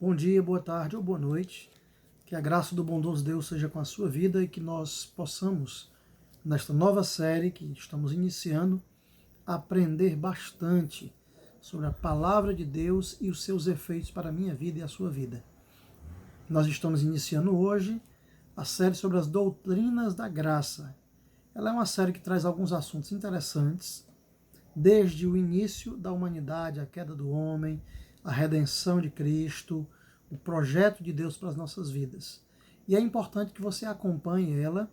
Bom dia, boa tarde ou boa noite. Que a graça do bondoso Deus seja com a sua vida e que nós possamos, nesta nova série que estamos iniciando, aprender bastante sobre a palavra de Deus e os seus efeitos para a minha vida e a sua vida. Nós estamos iniciando hoje a série sobre as doutrinas da graça. Ela é uma série que traz alguns assuntos interessantes, desde o início da humanidade, a queda do homem, a redenção de Cristo, o projeto de Deus para as nossas vidas. E é importante que você acompanhe ela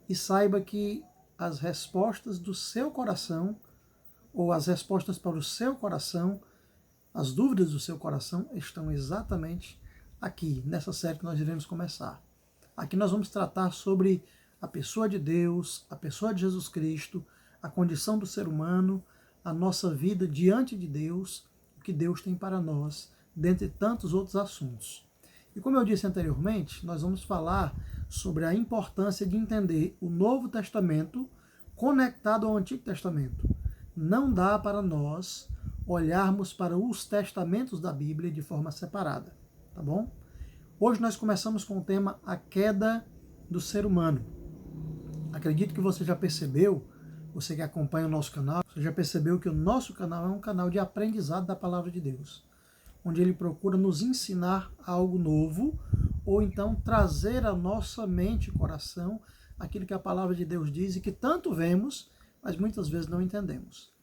e saiba que as respostas do seu coração, ou as respostas para o seu coração, as dúvidas do seu coração estão exatamente aqui, nessa série que nós iremos começar. Aqui nós vamos tratar sobre a pessoa de Deus, a pessoa de Jesus Cristo, a condição do ser humano, a nossa vida diante de Deus, o que Deus tem para nós, dentre tantos outros assuntos. E como eu disse anteriormente, nós vamos falar sobre a importância de entender o Novo Testamento conectado ao Antigo Testamento. Não dá para nós olharmos para os testamentos da Bíblia de forma separada, tá bom? Hoje nós começamos com o tema A Queda do Ser Humano. Acredito que você já percebeu, você que acompanha o nosso canal, você já percebeu que o nosso canal é um canal de aprendizado da Palavra de Deus, onde ele procura nos ensinar algo novo, ou então trazer à nossa mente e coração aquilo que a Palavra de Deus diz e que tanto vemos, mas muitas vezes não entendemos.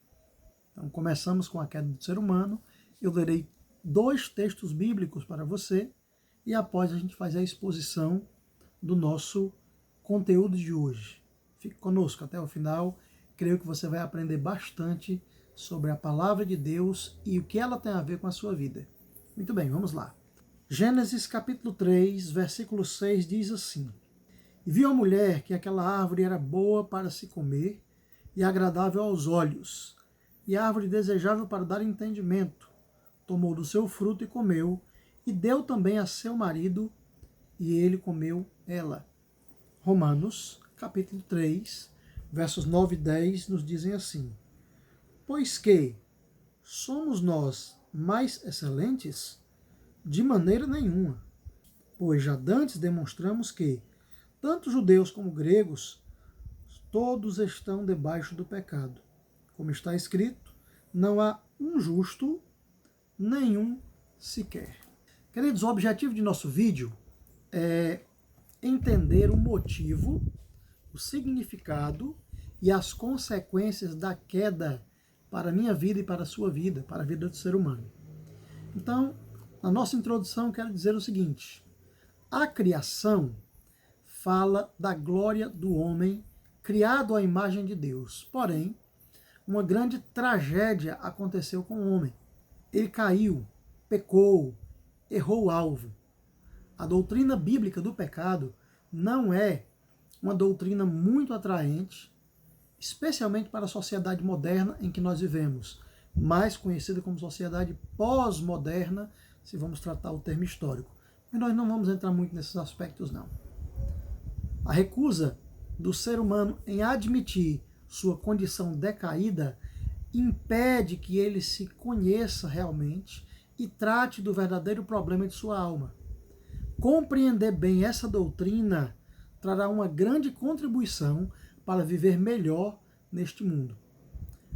Então começamos com a queda do ser humano, eu lerei 2 textos bíblicos para você, e após a gente faz a exposição do nosso conteúdo de hoje. Fique conosco até o final. Creio que você vai aprender bastante sobre a palavra de Deus e o que ela tem a ver com a sua vida. Muito bem, vamos lá. Gênesis capítulo 3, versículo 6 diz assim: E viu a mulher que aquela árvore era boa para se comer e agradável aos olhos, e árvore desejável para dar entendimento. Tomou do seu fruto e comeu, e deu também a seu marido, e ele comeu ela. Romanos capítulo 3, versos 9 e 10 nos dizem assim: Pois que somos nós mais excelentes? De maneira nenhuma. Pois já dantes demonstramos que, tanto judeus como gregos, todos estão debaixo do pecado. Como está escrito, não há um justo, nenhum sequer. Queridos, o objetivo de nosso vídeo é entender o motivo, o significado e as consequências da queda para a minha vida e para a sua vida, para a vida do ser humano. Então, na nossa introdução, eu quero dizer o seguinte: a criação fala da glória do homem criado à imagem de Deus. Porém, uma grande tragédia aconteceu com o homem. Ele caiu, pecou, errou o alvo. A doutrina bíblica do pecado não é uma doutrina muito atraente, especialmente para a sociedade moderna em que nós vivemos, mais conhecida como sociedade pós-moderna, se vamos tratar o termo histórico. Mas nós não vamos entrar muito nesses aspectos, não. A recusa do ser humano em admitir sua condição decaída impede que ele se conheça realmente e trate do verdadeiro problema de sua alma. Compreender bem essa doutrina trará uma grande contribuição para viver melhor neste mundo.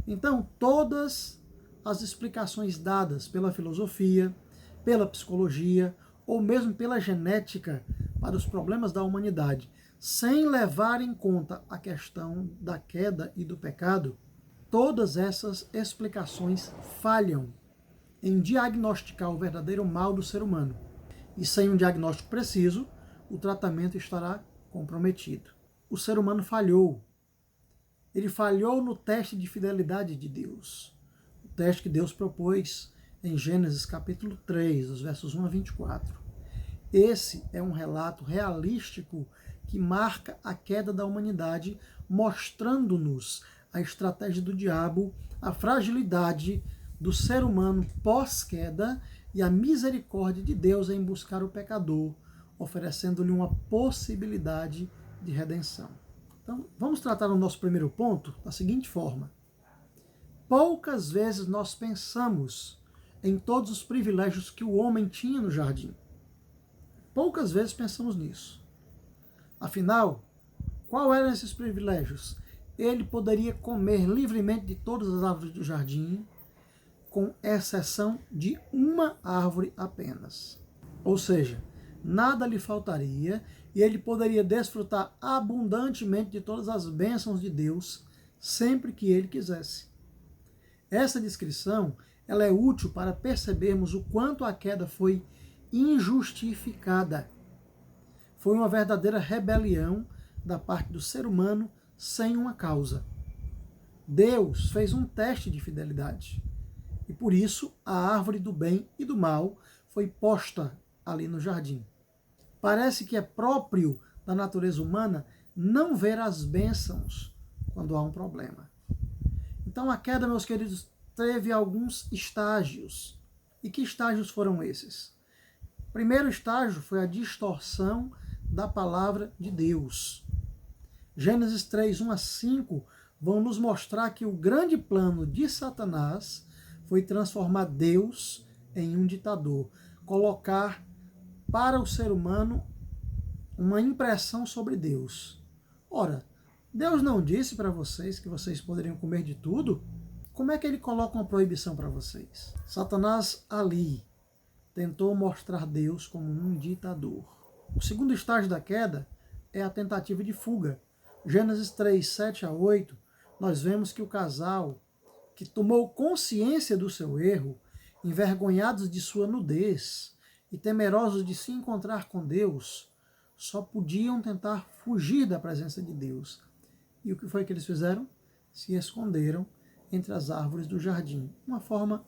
Então, todas as explicações dadas pela filosofia, pela psicologia ou mesmo pela genética para os problemas da humanidade, sem levar em conta a questão da queda e do pecado, todas essas explicações falham em diagnosticar o verdadeiro mal do ser humano. E sem um diagnóstico preciso, o tratamento estará comprometido. O ser humano falhou. Ele falhou no teste de fidelidade de Deus. O teste que Deus propôs em Gênesis capítulo 3, dos versos 1 a 24. Esse é um relato realístico que marca a queda da humanidade, mostrando-nos a estratégia do diabo, a fragilidade do ser humano pós-queda e a misericórdia de Deus em buscar o pecador, oferecendo-lhe uma possibilidade de redenção. Então, vamos tratar o nosso primeiro ponto da seguinte forma: poucas vezes nós pensamos em todos os privilégios que o homem tinha no jardim. Poucas vezes pensamos nisso. Afinal, qual eram esses privilégios? Ele poderia comer livremente de todas as árvores do jardim, com exceção de uma árvore apenas. Ou seja, nada lhe faltaria e ele poderia desfrutar abundantemente de todas as bênçãos de Deus sempre que ele quisesse. Essa descrição ela é útil para percebermos o quanto a queda foi injustificada. Foi uma verdadeira rebelião da parte do ser humano sem uma causa. Deus fez um teste de fidelidade. E por isso a árvore do bem e do mal foi posta ali no jardim. Parece que é próprio da natureza humana não ver as bênçãos quando há um problema. Então a queda, meus queridos, teve alguns estágios. E que estágios foram esses? O primeiro estágio foi a distorção da palavra de Deus. Gênesis 3, 1 a 5 vão nos mostrar que o grande plano de Satanás foi transformar Deus em um ditador, colocar para o ser humano uma impressão sobre Deus. Ora, Deus não disse para vocês que vocês poderiam comer de tudo? Como é que ele coloca uma proibição para vocês? Satanás ali tentou mostrar Deus como um ditador. O segundo estágio da queda é a tentativa de fuga. Gênesis 3, 7 a 8, nós vemos que o casal que tomou consciência do seu erro, envergonhados de sua nudez e temerosos de se encontrar com Deus, só podiam tentar fugir da presença de Deus. E o que foi que eles fizeram? Se esconderam entre as árvores do jardim. Uma forma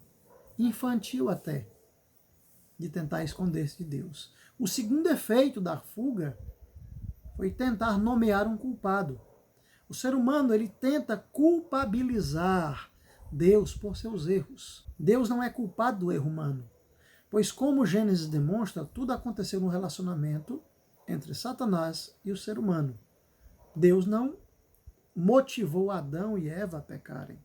infantil até de tentar esconder-se de Deus. O segundo efeito da fuga foi tentar nomear um culpado. O ser humano ele tenta culpabilizar Deus por seus erros. Deus não é culpado do erro humano, pois como Gênesis demonstra, tudo aconteceu no relacionamento entre Satanás e o ser humano. Deus não motivou Adão e Eva a pecarem.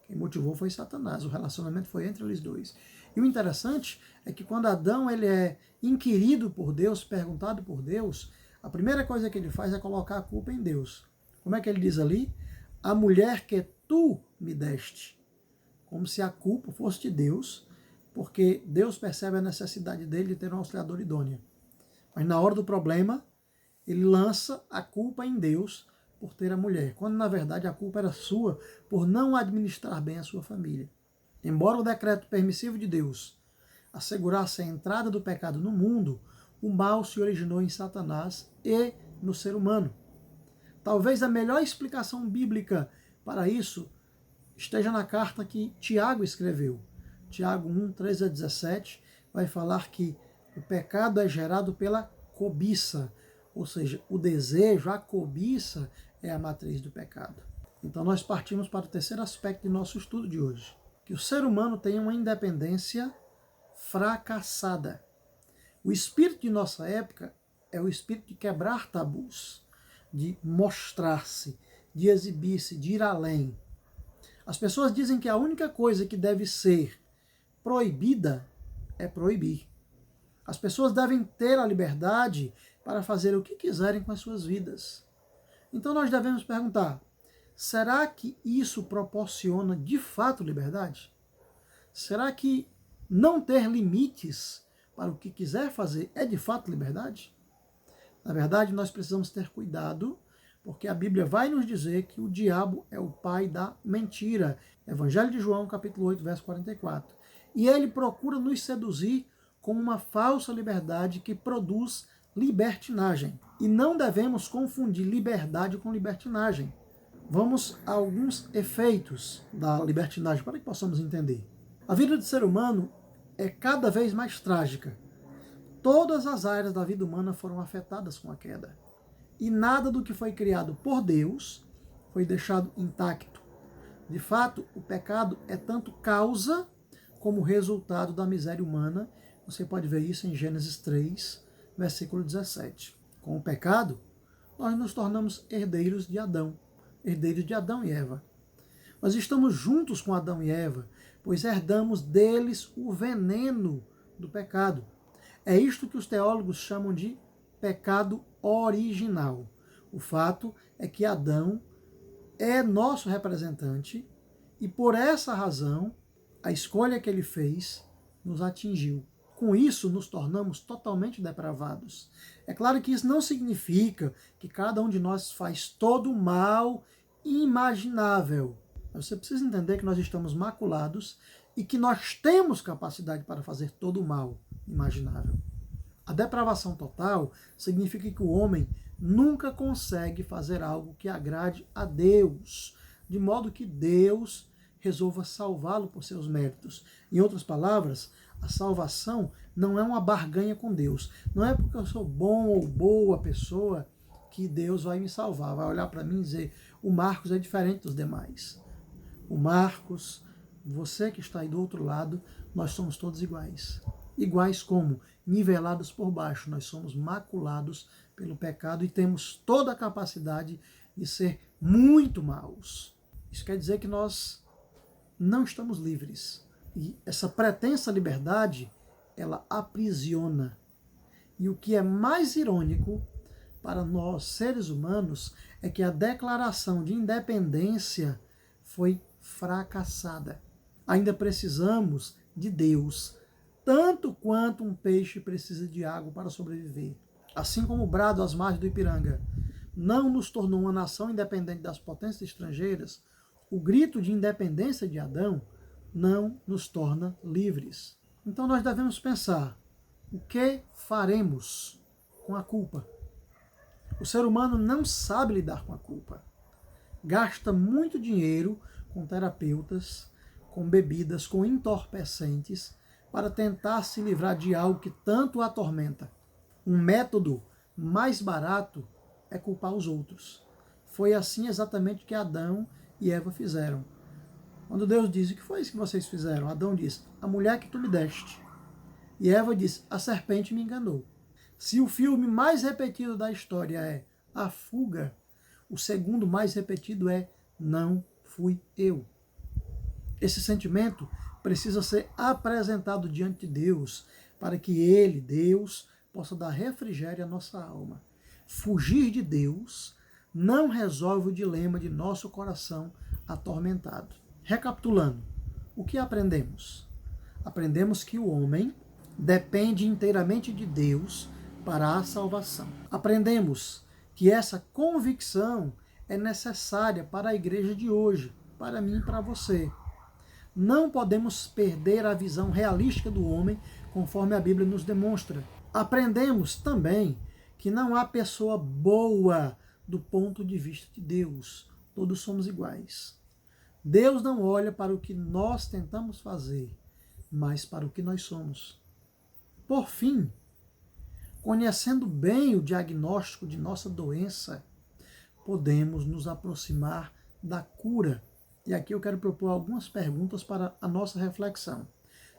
Quem motivou foi Satanás. O relacionamento foi entre eles dois. E o interessante é que quando Adão ele é inquirido por Deus, perguntado por Deus, a primeira coisa que ele faz é colocar a culpa em Deus. Como é que ele diz ali? A mulher que tu me deste. Como se a culpa fosse de Deus, porque Deus percebe a necessidade dele de ter um auxiliador idôneo. Mas na hora do problema, ele lança a culpa em Deus por ter a mulher, quando na verdade a culpa era sua por não administrar bem a sua família. Embora o decreto permissivo de Deus assegurasse a entrada do pecado no mundo, o mal se originou em Satanás e no ser humano. Talvez a melhor explicação bíblica para isso esteja na carta que Tiago escreveu. Tiago 1, 13 a 17 vai falar que o pecado é gerado pela cobiça, ou seja, o desejo, a cobiça é a matriz do pecado. Então nós partimos para o terceiro aspecto de nosso estudo de hoje, que o ser humano tem uma independência fracassada. O espírito de nossa época é o espírito de quebrar tabus, de mostrar-se, de exibir-se, de ir além. As pessoas dizem que a única coisa que deve ser proibida é proibir. As pessoas devem ter a liberdade para fazer o que quiserem com as suas vidas. Então nós devemos perguntar, será que isso proporciona de fato liberdade? Será que não ter limites para o que quiser fazer é de fato liberdade? Na verdade, nós precisamos ter cuidado, porque a Bíblia vai nos dizer que o diabo é o pai da mentira. Evangelho de João, capítulo 8, verso 44. E ele procura nos seduzir com uma falsa liberdade que produz libertinagem. E não devemos confundir liberdade com libertinagem. Vamos a alguns efeitos da libertinagem para que possamos entender. A vida do ser humano é cada vez mais trágica. Todas as áreas da vida humana foram afetadas com a queda. E nada do que foi criado por Deus foi deixado intacto. De fato, o pecado é tanto causa como resultado da miséria humana. Você pode ver isso em Gênesis 3, versículo 17. Com o pecado, nós nos tornamos herdeiros de Adão e Eva. Nós estamos juntos com Adão e Eva, pois herdamos deles o veneno do pecado. É isto que os teólogos chamam de pecado original. O fato é que Adão é nosso representante e por essa razão a escolha que ele fez nos atingiu. Com isso, nos tornamos totalmente depravados. É claro que isso não significa que cada um de nós faz todo o mal imaginável. Mas você precisa entender que nós estamos maculados e que nós temos capacidade para fazer todo o mal imaginável. A depravação total significa que o homem nunca consegue fazer algo que agrade a Deus, de modo que Deus resolva salvá-lo por seus méritos. Em outras palavras, a salvação não é uma barganha com Deus. Não é porque eu sou bom ou boa pessoa que Deus vai me salvar, vai olhar para mim e dizer: o Marcos é diferente dos demais. O Marcos, você que está aí do outro lado, nós somos todos iguais. Iguais como? Nivelados por baixo. Nós somos maculados pelo pecado e temos toda a capacidade de ser muito maus. Isso quer dizer que nós não estamos livres. E essa pretensa liberdade, ela aprisiona. E o que é mais irônico para nós, seres humanos, é que a declaração de independência foi fracassada. Ainda precisamos de Deus, tanto quanto um peixe precisa de água para sobreviver. Assim como o brado às margens do Ipiranga não nos tornou uma nação independente das potências estrangeiras, o grito de independência de Adão não nos torna livres. Então nós devemos pensar: o que faremos com a culpa? O ser humano não sabe lidar com a culpa. Gasta muito dinheiro com terapeutas, com bebidas, com entorpecentes, para tentar se livrar de algo que tanto o atormenta. Um método mais barato é culpar os outros. Foi assim exatamente que Adão e Eva fizeram. Quando Deus disse: o que foi isso que vocês fizeram? Adão disse: a mulher que tu me deste. E Eva disse: a serpente me enganou. Se o filme mais repetido da história é A Fuga, o segundo mais repetido é Não Fui Eu. Esse sentimento precisa ser apresentado diante de Deus para que Ele, Deus, possa dar refrigério à nossa alma. Fugir de Deus não resolve o dilema de nosso coração atormentado. Recapitulando, o que aprendemos? Aprendemos que o homem depende inteiramente de Deus para a salvação. Aprendemos que essa convicção é necessária para a igreja de hoje, para mim e para você. Não podemos perder a visão realística do homem, conforme a Bíblia nos demonstra. Aprendemos também que não há pessoa boa do ponto de vista de Deus. Todos somos iguais. Deus não olha para o que nós tentamos fazer, mas para o que nós somos. Por fim, conhecendo bem o diagnóstico de nossa doença, podemos nos aproximar da cura. E aqui eu quero propor algumas perguntas para a nossa reflexão.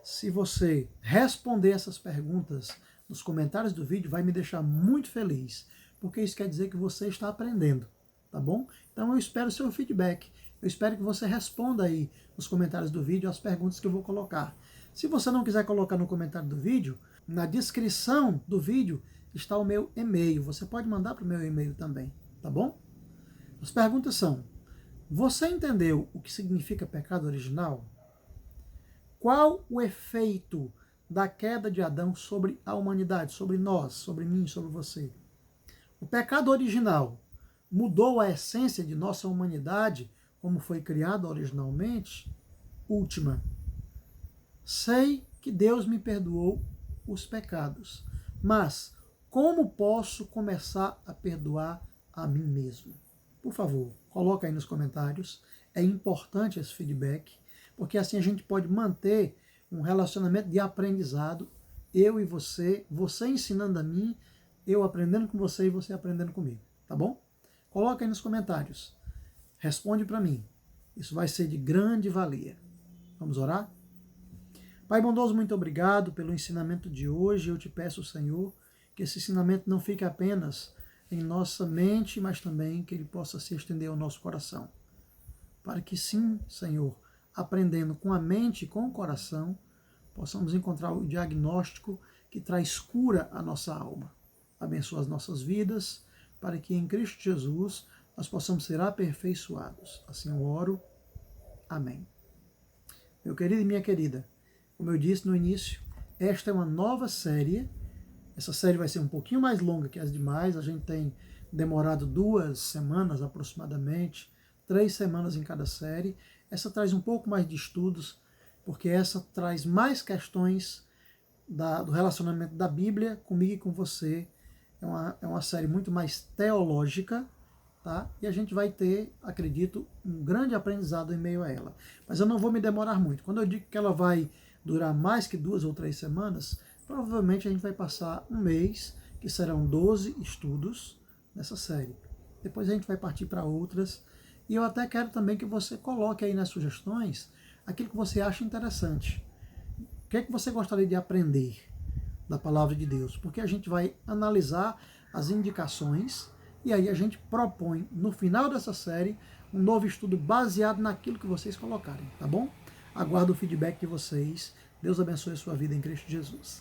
Se você responder essas perguntas nos comentários do vídeo, vai me deixar muito feliz, porque isso quer dizer que você está aprendendo, tá bom? Então eu espero o seu feedback. Eu espero que você responda aí nos comentários do vídeo as perguntas que eu vou colocar. Se você não quiser colocar no comentário do vídeo, na descrição do vídeo está o meu e-mail. Você pode mandar para o meu e-mail também, tá bom? As perguntas são: você entendeu o que significa pecado original? Qual o efeito da queda de Adão sobre a humanidade, sobre nós, sobre mim, sobre você? O pecado original mudou a essência de nossa humanidade, como foi criada originalmente? Última. Sei que Deus me perdoou os pecados, mas como posso começar a perdoar a mim mesmo? Por favor, coloca aí nos comentários. É importante esse feedback, porque assim a gente pode manter um relacionamento de aprendizado, eu e você ensinando a mim, eu aprendendo com você e você aprendendo comigo, tá bom? Coloca aí nos comentários. Responde para mim. Isso vai ser de grande valia. Vamos orar? Pai bondoso, muito obrigado pelo ensinamento de hoje. Eu te peço, Senhor, que esse ensinamento não fique apenas em nossa mente, mas também que ele possa se estender ao nosso coração. para que sim, Senhor, aprendendo com a mente e com o coração, possamos encontrar o diagnóstico que traz cura à nossa alma. Abençoa as nossas vidas, para que em Cristo Jesus nós possamos ser aperfeiçoados. Assim eu oro. Amém. Meu querido e minha querida, como eu disse no início, esta é uma nova série. Essa série vai ser um pouquinho mais longa que as demais. A gente tem demorado 2 semanas aproximadamente, 3 semanas em cada série. Essa traz um pouco mais de estudos, porque essa traz mais questões do relacionamento da Bíblia comigo e com você. É uma série muito mais teológica, tá? E a gente vai ter, acredito, um grande aprendizado em meio a ela. Mas eu não vou me demorar muito. Quando eu digo que ela vai durar mais que 2 ou 3 semanas, provavelmente a gente vai passar um mês, que serão 12 estudos nessa série. Depois a gente vai partir para outras. E eu até quero também que você coloque aí nas sugestões aquilo que você acha interessante. O que é que você gostaria de aprender da palavra de Deus? Porque a gente vai analisar as indicações e aí a gente propõe, no final dessa série, um novo estudo baseado naquilo que vocês colocarem, tá bom? Aguardo o feedback de vocês. Deus abençoe a sua vida em Cristo Jesus.